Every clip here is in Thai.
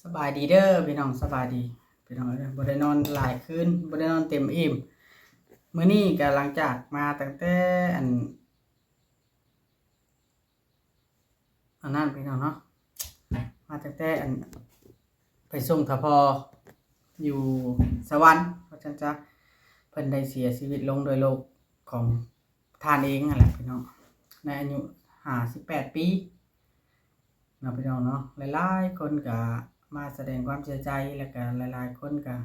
สบายดีเด้อพี่น้องสบายดีพี่น้องบ่ได้นอนหลายคืนบ่ได้นอนเต็มอิ่มมื้อนี้ก็หลังจากมาตั้งแต่อันนั้นพี่น้องเนาะมาตั้งแต่ไปส่งทพอยู่สวรรค์เพราะฉะนั้นจะเพิ่นได้เสียชีวิตลงโดยโรคของท่านเองนั่นแหละพี่น้องในอายุ58ปีเนาะพี่น้องเนาะหลายๆคนก็มาแสดงความเสียใจแล้วก็หลายๆคนก็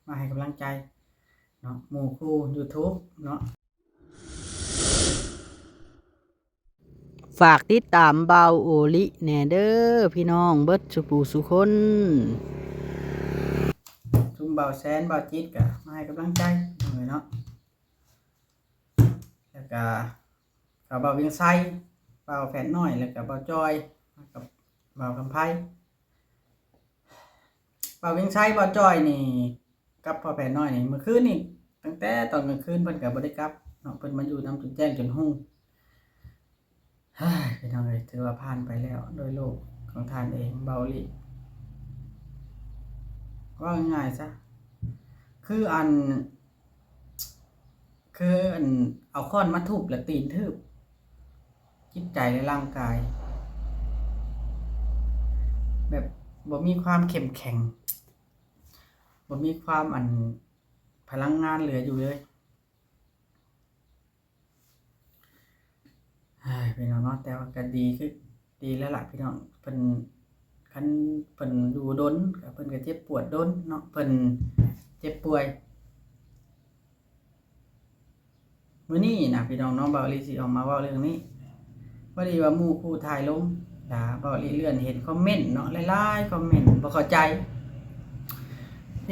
มาให้กำลังใจเนาะหมู่คู่ YouTube เนาะฝากติดตามเบาโอลิแหน่เด้อพี่น้องเบิดสุปูสุคนซุมเบาแสนเบาจิตก็มาให้กำลังใจเนาะแล้วก็เบาเวียงไซเบาแฝดน้อยแล้วก็เบาจอยกับเบากำไพเบาเวียงไซเบาจอยนี่กับพ่อแฝดน้อยนี่เมื่อคืนนี่ตั้งแต่ตอนกลางคืนเพิ่นก็บ่ได้กลับเนาะเพิ่นมาอยู่นำจนแจ้งจนรุ่งพี่น้องเอ้ยถือว่าผ่านไปแล้วโดยโลกของท่านเองเบาลิว่าง่ายๆซะคือเอาค้อนมาทุบและตีนทืบจิตใจและร่างกายแบบบ่มีความเข้มแข็งบ่มีความพลังงานเหลืออยู่เลยพี่น้องเนาะแต่ว่าก็ดีคือดีแล้วล่ะพี่น้องเพิ่นคันเพิ่นอยู่ดนก็เพิ่นก็เจ็บปวดดนเนาะเพิ่นเจ็บป่วยมื้อนี้นะพี่น้องเนาะเบาอีหลีสิออกมาเว้าเรื่องนี้พอดีว่าหมู่คู่ถ่ายลงเบาอีหลีเลื่อนเห็นคอมเมนต์เนาะหลายๆคอมเมนต์บ่เข้าใจ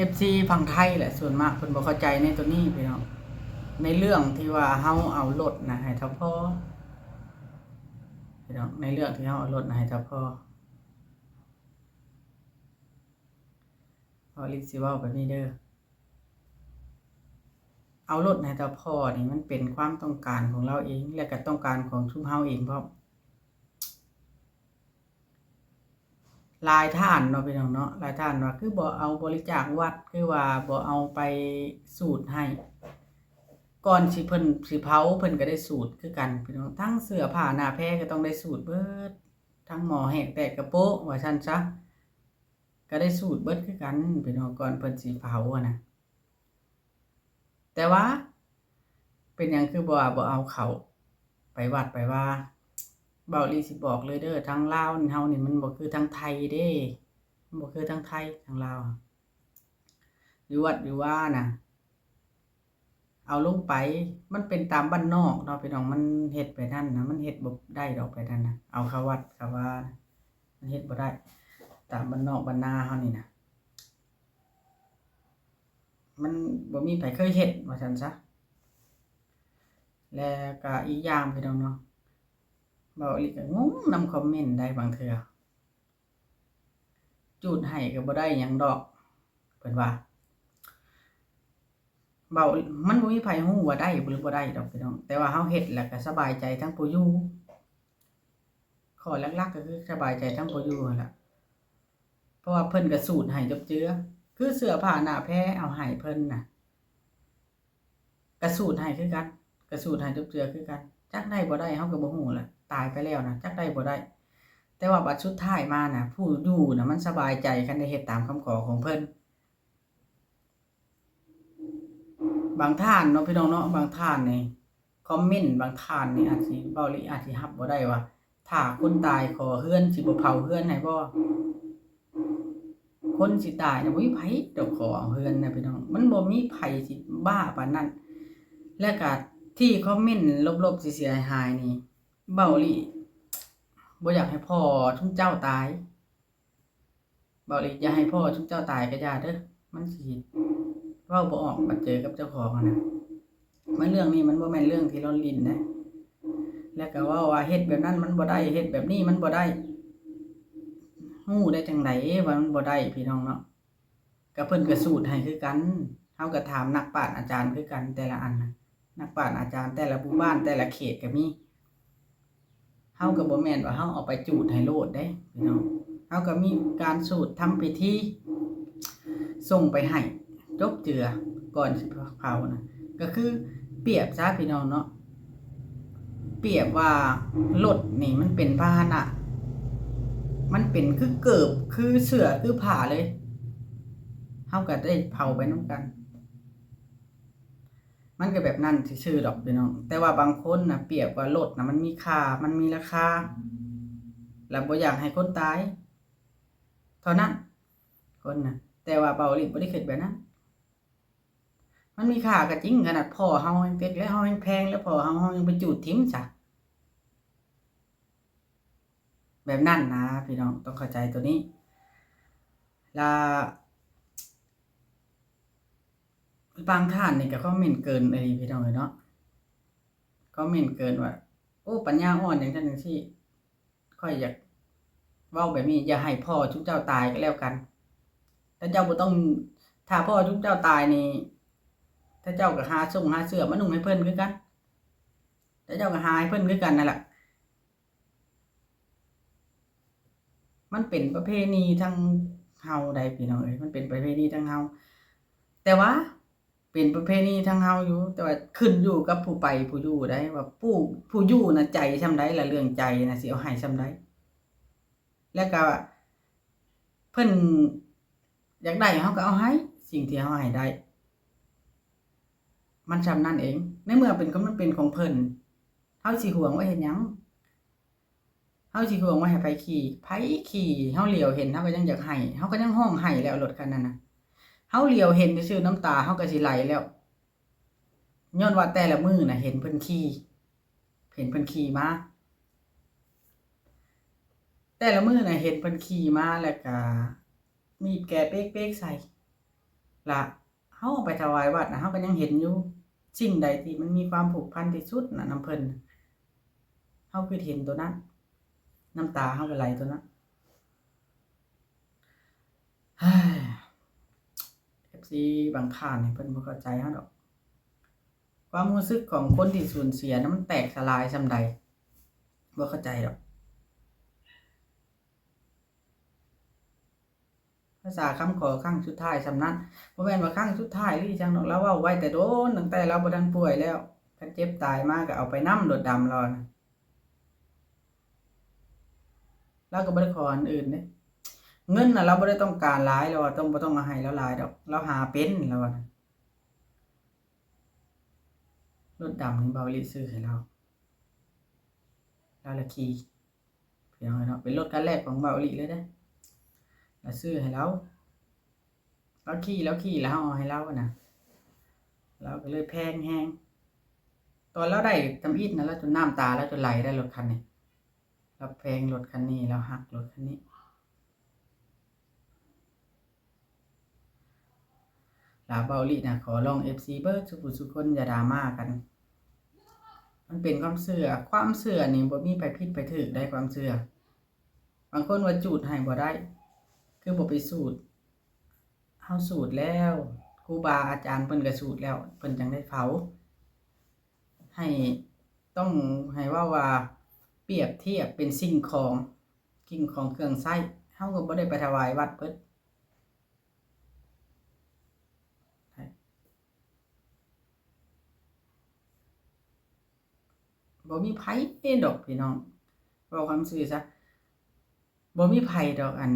FC ฝั่งไทยแหละส่วนมากเพิ่นบ่เข้าใจในตัวนี้พี่น้องในเรื่องที่ว่าเฮาเอารถนะให้เท่าพ่อพี่น้องในเรื่องที่เฮาเอารถนะให้เท่าพ่อเบาอีหลีสิเว้าแบบนี้เด้อเอารถให้เท่าพ่อนี่มันเป็นความต้องการของเราเองและก็ต้องการของชุมเฮาเองพร้อมหลายท่านเนาะพี่น้องเนาะหลายท่านว่าคือบ่เอาบริจาควัดคือว่าบ่เอาไปสูตรให้ก่อนสิเพิ่นสิเผาเพิ่นก็ได้สูตรคือกันพี่น้องทั้งเสื้อผ้าหน้าแพรก็ต้องได้สูตรเบิดทั้งหม้อแห้งแตกกระโปะว่าซั่นซะก็ได้สูตรเบิดคือกันพี่น้องก่อนเพิ่นสิเผาอะนะแต่ว่าเป็นหยังคือบ่เอาเขาไปวัดไปว่าเบาอีหลีสิบอกเลยเด้อทางลาวนี่เฮานี่มันบ่คือทางไทยเด้มันบ่คือทางไทยทางลาวอยู่วัดอยู่ว่าน่ะเอาลงไปมันเป็นตามบ้านนอกเนาะพี่น้องมันเฮ็ดไปนั่นนะมันเฮ็ดบ่ได้ดอกไปนั่นน่ะเอาเข้าวัดเข้าว่ามันเฮ็ดบ่ได้ตามบ้านนอกบ้านนาเฮานี่น่ะมันบ่มีไผเคยเฮ็ดว่าซั่นซะแล้วก็อีกอย่างพี่น้องเนาะเบาอีหลีก็งงนำคอมเมนต์ได้บางเทื่อจูดให้ก็บ่ได้หยังดอกเพิ่นว่าเบามันบ่มีไผฮู้ว่าได้หรือบ่ได้ดอกพี่น้องแต่ว่าเฮาเฮ็ดแล้วก็สบายใจทั้งผู้อยู่ข้อหลักๆก็คือสบายใจทั้งผู้อยู่นั่นล่ะเพราะว่าเพิ่นก็สูตรให้จบเจือคือเสื้อผ้าหน้าแพรเอาให้เพิ่นน่ะก็สูตรให้คือกันก็สูตรให้จบเจือคือกันจักได้บ่ได้เฮาก็บ่ฮู้แหละตายไปแล้วนะจักได้บ่ได้แต่ว่าบัดสุดท้ายมาน่ะผู้อยู่น่ะมันสบายใจคันได้เฮ็ดตามคำขอของเพิ่นบางท่านเนาะพี่น้องเนาะบางท่านนี่คอมเมนต์บางท่านนี่อาจสิเว้าลิอาจสิรับบ่ได้ว่าถ้าคนตายขอเรือนสิบ่เผาเรือนให้บ่คนสิตายน่ะบ่มีไผดอกขอเรือนน่ะพี่น้องมันบ่มีไผสิบ้าปานนั้นแล้วก็ที่คอมเมนต์ลบๆเสียหายๆนี่เว้าลิบ่อยากให้พ่อทุกเจ้าตายเว้าลิอย่าให้พ่อทุกเจ้าตายก็อย่าเด้อมันสิเว้าบ่ออกบัดเจอกับเจ้าของอะนะมันเรื่องนี้มันบ่แม่นเรื่องที่เราลิ้นนะแล้วก็เว้าว่าเฮ็ดแบบนั้นมันบ่ได้เฮ็ดแบบนี้มันบ่ได้ฮู้ได้จังไดว่ามันบ่ได้พี่น้องเนาะก็เพิ่นก็สูตรให้คือกันเฮาก็ถามนักปราชญ์อาจารย์คือกันแต่ละอันน่ะนักปราชญ์อาจารย์แต่ละหมู่บ้านแต่ละเขตก็มีเฮาก็บ่แม่นว่าเฮาเอาไปจูดให้โลดเด้พี่น้องเฮา เขาก็มีการสูตรทำพิธีส่งไปให้จบเจือก่อนสิเผานะก็คือเปรียบซะพี่น้องเนาะเปรียบว่ารถนี่มันเป็นพาหนะมันเป็นคือเกิบคือเสือคือผ้าเลยเฮาก็ได้เผาไปนำกันมันก็แบบนั้นซื่อๆดอกพี่น้องแต่ว่าบางคนน่ะเปรียบว่ารถน่ะมันมีค่ามันมีราคาแล้วบ่อยากให้คนตายเท่านั้นคนน่ะแต่ว่าเบาหลีบ่ได้คิดแบบนั้นมันมีค่าก็จริงขนาดพ่อเฮายังเต็กแล้วเฮายังแพงแล้วพ่อเฮายังไปจูดทิ่มซะแบบนั้นนะพี่น้องต้องเข้าใจตัวนี้แล้วบางท่านนี่ก็คอมเมนต์เกินไอ้พี่น้องเนาะคอมเมนต์เกินว่าโอ้ปัญญาอ่อนจังซั่นจังซี่ค่อยอยากเว้าแบบนี้อย่าให้พ่อทุกเจ้าตายก็แล้วกันถ้าเจ้าบ่ต้องถ้าพ่อทุกเจ้าตายนี่ถ้าเจ้าก็หาส่งหาเสื้อมานุ่งให้เพิ่นคือกันถ้าเจ้าก็หาให้เพิ่นคือกันนั่นแหละมันเป็นประเพณีทั้งเฮาได้พี่น้องเอ้ยมันเป็นประเพณีทั้งเฮาแต่ว่าเป็นประเพณีทั้งเฮาอยู่แต่ว่าขึ้นอยู่กับผู้ไปผู้อยู่ได้ว่าผู้อยู่น่ะใจส่ำใดล่ะเรื่องใจน่ะสิเอาให้ส่ำใดแล้วก็เพิ่นอยากได้เฮาก็เอาให้สิ่งที่เฮาให้ได้มันส่ำนั้นเองในเมื่อมันเป็นของเพิ่นเฮาสิหวงไว้เฮ็ดหยังเฮาสิหวงไว้ให้ไผขี่เฮาเหลียวเห็นเฮาก็ยังอยากให้เฮาก็ยังร้องไห้แล้วรถคันนั้นน่ะเฮาเหลียวเห็นซื่อๆน้ำตาเฮาก็สิไหลแล้วย้อนว่าแต่ละมื้อน่ะเห็นเพิ่นขี่มาแต่ละมื้อน่ะเห็นเพิ่นขี่มาแล้วก็มีดแก่เป๊กๆใส่ล่ะเฮาเอาไปถวายวัดน่ะเฮาก็ยังเห็นอยู่สิ่งใดที่มันมีความผูกพันที่สุดน่ะนำเพิ่นเฮาคือเห็นตัวนั้นน้ำตาเฮาก็ไหลตัวนั้นFC บางท่านนี่เพิ่นบ่เข้าใจเฮาดอกความรู้สึกของคนที่สูญเสียนั้นมันแตกสลายส่ำใดบ่เข้าใจดอกภาษาคำขอครั้งสุดท้ายส่ำนั้นบ่แม่นว่าครั้งสุดท้ายหรือจังดอกเราเว้าไว้แต่โดนตั้งแต่เราบ่ทันป่วยแล้วคันเจ็บตายมาก็เอาไปนำโดดดำเราน่ะเราก็บ่ได้ขออันอื่นเด้เงินน่ะเราบ่ได้ต้องการหลายแล้วว่าบ่ต้องมาให้เราหลายดอกเราหาเป็นแล้วว่าโดดดำนี่เบาอีหลีซื้อให้เราละขี่พี่น้องเนาะเป็นรถคันแรกของเบาอีหลีเลยเด้เราซื้อให้เราขี่แล้วเฮาเอาให้เราน่ะเราก็เลยแพงแฮงตอนเราได้ทำอิฐนะเราจนน้ำตาเราจนไหลได้รถคันนี้เราแพงรถคันนี้เราฮักรถคันนี้ลาเบาอีหลีน่ะขอร้อง FC เบิดทุกผู้ทุกคนอย่าดราม่ากันมันเป็นความเชื่อนี่บ่มีไผผิดไผถูกได้ความเชื่อบางคนว่าจูดให้บ่ได้คือบ่ไปสูตรเฮาสูตรแล้วครูบาอาจารย์เพิ่นก็สูตรแล้วเพิ่นจังได้เผาให้ต้องให้ว่าเปรียบเทียบเป็นสิ่งของเครื่องใช้เฮาก็บ่ได้ไปถวายวัดเพิ่นบ่มีไผดอกพี่น้องเว้าความซื่อซะบ่มีไผดอกอัน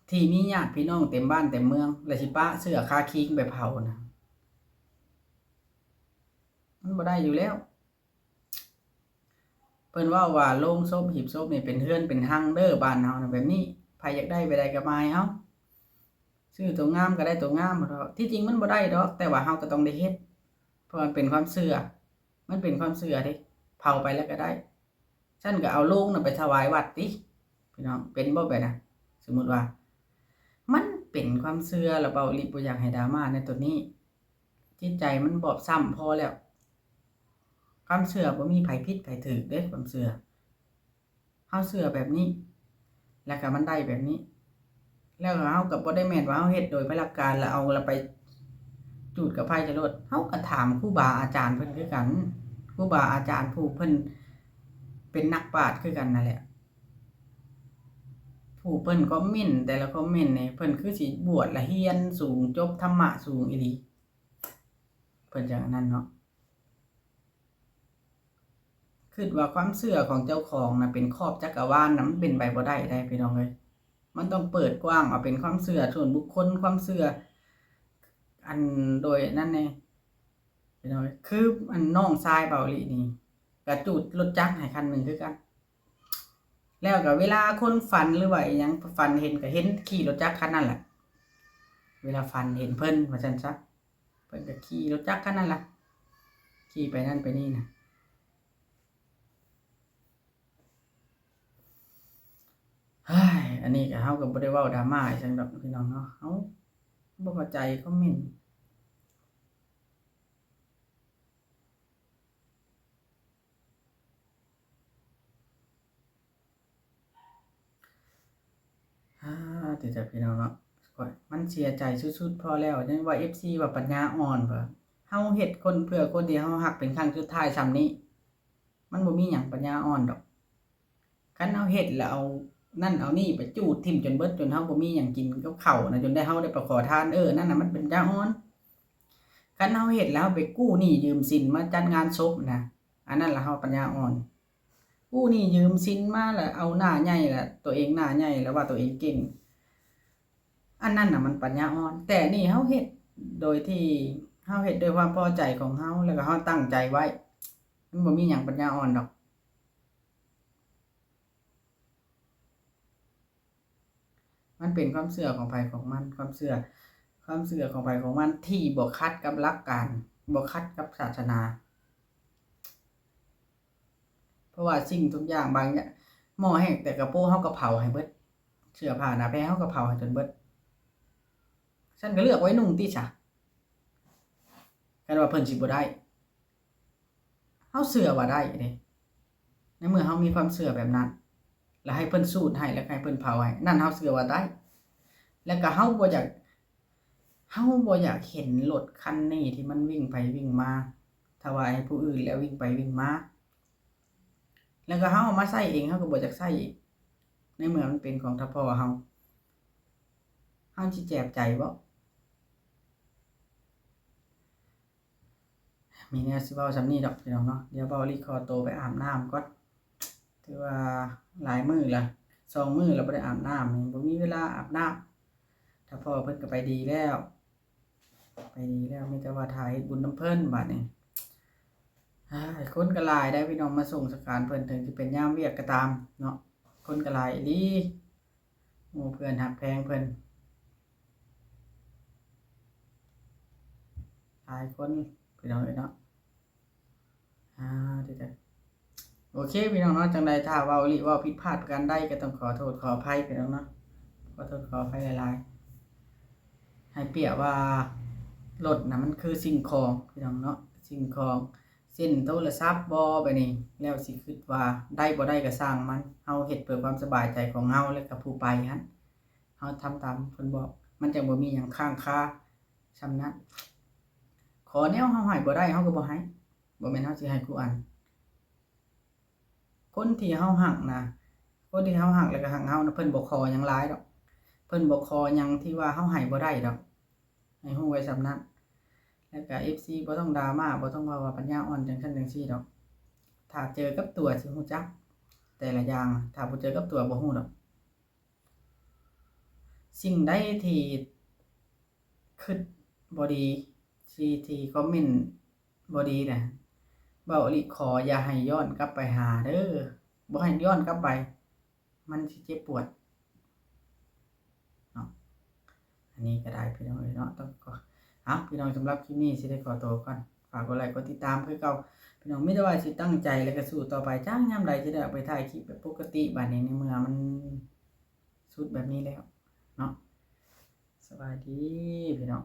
ที่มีญาติพี่น้องเต็มบ้านเต็มเมืองแล้วสิปะเสื้อคาคิงไปเผาน่ะมันบ่ได้อยู่แล้วเพิ่นเว้าว่าโลงศพหีบศพนี่เป็นเรือนเป็นหังเด้อบ้านเฮาน่ะแบบนี้ไผอยากได้ไปได้ก็มาให้เฮาซื้อตัวงามก็ได้ตัวงามบ่ดอกที่จริงมันบ่ได้ดอกแต่ว่าเฮาก็ต้องได้เฮ็ดเพราะมันเป็นความเชื่อมันเป็นความเชื่อเด้เผาไปแล้วก็ได้ฉันก็เอาโลงน่ะไปถวายวัดติพี่น้องเป็นบ่แบบน่ะสมมุติว่ามันเป็นความเชื่อแล้วเบาอีหลีบ่อยากให้ดราม่าในตัวนี้จิตใจมันบอบช้ำพอแล้วความเชื่อบ่มีไผผิดไผถูกเด้ความเชื่อเฮาเชื่อแบบนี้แล้วก็มันได้แบบนี้แล้วเฮาก็บ่ได้แม่นว่าเฮาเฮ็ดโดยพละการแล้วเอาแล้วไปจูดกับไผจะโลดเฮาก็ถามครูบาอาจารย์เพิ่นคือกันครูบาอาจารย์ผู้เพิ่นเป็นนักปราชญ์คือกันนั่นแหละผ ผู้เพิ่นคอมเมนต์แต่ละคอมเมนต์นี่เพิ่นคือสิบวชละเรียนสูงจบธรรมะสูงอีหลีเพิ่นจังอันนั้นเนาะคิดว่าความเชื่อของเจ้าของน่ะเป็นครอบจักรวาลน่ะมันเป็นไปบ่ได้พี่น้องเอ้ยมันต้องเปิดกว้างเอาเป็นความเชื่อส่วนบุคคลความเชื่ออันโดยนั่นแน่พี่น้องเอ้ยคืออันน้องชายเบาหลีนี่ก็จูดรถจักรให้คันหนึงคือกันแล้วก็เวลาคนฝันหรือว่าอิหยังฝันเห็นก็เห็นขี่รถจักรคันนั้นแหละเวลาฝันเห็นเพิ่นว่าซั่นซะเพิ่นก็ขี่รถจักรคันนั้นล่ะขี่ไปนั่นไปนี่น่ะเฮ้ยอันนี้ก็เฮาก็บ่ได้เว้าดราม่าอีหยังดอกพี่น้องเนาะเฮาบ่เข้าใจคอมเมนต์ติจ้ะพี่น้องเนาะข้อยมันเสียใจสุดๆพอแล้วยังว่า FC ว่าปัญญาอ่อนว่าเฮาเฮ็ดคนเพื่อคนที่เฮารักเป็นครั้งสุดท้ายส่ำนี้มันบ่มีหยังปัญญาอ่อนดอกคันเฮาเฮ็ดแล้วเอานั่นเอานี่ไปจูดทิ่มจนเบิดจนเฮาบ่มีหยังกินกับข้าวน่ะจนได้เฮาได้ไปขอทานนั่นน่ะมันเป็นปัญญาอ่อนคันเฮาเฮ็ดแล้วไปกู้หนี้ยืมสินมาจัดงานศพนะอันนั้นล่ะเฮาปัญญาอ่อนกู้หนี้ยืมสินมาแล้วเอาหน้าใหญ่แล้วตัวเองหน้าใหญ่แล้วว่าตัวเองเก่งอันนั้นน่ะมันปัญญาอ่อนแต่นี่เฮาเฮ็ดโดยที่เฮาเฮ็ดด้วยความพอใจของเฮาแล้วก็เฮาตั้งใจไว้มันบ่มีหยังปัญญาอ่อนดอกมันเป็นความเชื่อของไผของมันความเชื่อของไผของมันที่บ่ขัดกับหลักการบ่ขัดกับศาสนาเพราะว่าสิ่งทุกอย่างบางอย่างหม้อแห้งแต่กระโปรงเฮาก็เผาให้เบิดเสื้อผ้าหน้าแพรเฮาก็เผาให้จนเบิดฉันก็เลือกไว้นุ่งติซะกันว่าเพิ่นสิบ่ได้เฮาเชื่อว่าได้เด้ในเมื่อเฮามีความเชื่อแบบนั้นแล้วให้เพิ่นสูดให้แล้วให้เพิ่นเผาให้นั่นเฮาเชื่อว่าได้แล้วก็เฮาบ่อยากเห็นรถคันนี้ที่มันวิ่งไปวิ่งมาถวายให้ผู้อื่นแล้ววิ่งไปวิ่งมาแล้วก็เฮาเอามาใช้เองเฮาก็บ่อยากใช้อีกในเมื่อมันเป็นของถ้าพ่อเฮาสิแจบใจบ่มีแนวสิเว้าส่ำนี้ดอกพี่น้องเนาะเดี๋ยวเว้าลิขอตัวไปอาบน้ำก่อนถือว่าหลายมื้อละ2มื้อแล้วบ่ได้อาบน้ำนี่บ่มีเวลาอาบน้ำถ้าพ่อเพิ่นก็ไปดีแล้วมีแต่ว่าถ่ายเฮ็ดบุญนำเพิ่นบัดนี้คนก็หลายได้พี่น้องมาส่งสการเพิ่นถึงสิเป็นยามเวียกก็ตามเนาะคนก็หลายอีหลีหมู่เพื่อนฮักแพงเพิ่นหลายคนพี่น้องเอ้ยเนาะเดี๋ยวโอเคพี่น้องเนาะจังใดถ้าเว้าอีหลีเว้าผิดพลาดประการใดก็ต้องขอโทษขออภัยพี่น้องเนาะขอโทษขออภัยหลายๆให้เปรียบว่ารถน่ะมันคือสิ่งของพี่น้องเนาะสิ่งของเช่นโทรศัพท์บ่ไปนี่แล้วสิคิดว่าได้บ่ได้ก็สร้างมันเฮาเฮ็ดเพื่อความสบายใจของเฮาและก็ผู้ไปหั่นเฮาทำตามเพิ่นบอกมันจังบ่มีหยังค้างคาส่ำนั้นขอแนวเฮาให้บ่ได้เฮาก็บ่ให้บ่แม่นเฮาสิให้กูอันคนที่เฮาฮักนะคนที่เฮาฮักแล้วก็ฮักเฮานะเพิ่นบ่ขอหยังหลายดอกเพิ่นบ่ขอหยังที่ว่าเฮาให้บ่ได้ดอกให้ฮู้ไว้ส่ำนั้นแล้วก็ FC บ่ต้องดราม่าบ่ต้องว่าปัญญาอ่อนจังซั่นจังซี่ดอกถ้าเจอกับตัวสิฮู้จักแต่ละอย่างถ้าบ่เจอกับตัวบ่ฮู้ดอกสิ่งใดที่คิดบ่ดีที่คอมเมนต์บ่ดีน่ะเว้าอีหลีขออย่าให้ย้อนกลับไปหาเด้อบ่ให้ย้อนกลับไปมันสิเจ็บปวดเนาะอันนี้ก็ได้พี่น้องเอ้ยเนาะต้องขอพี่น้องสำหรับคลิปนี้สิได้ขอตัวก่อนฝากกดไลค์กดติดตามคือเก่าพี่น้องมีแต่ว่าสิตั้งใจแล้วก็สู้ต่อไปจักยามใดสิได้เอาไปถ่ายคลิปแบบปกติบัดนี้ในเมื่อมันสุดแบบนี้แล้วเนาะสบายดีพี่น้อง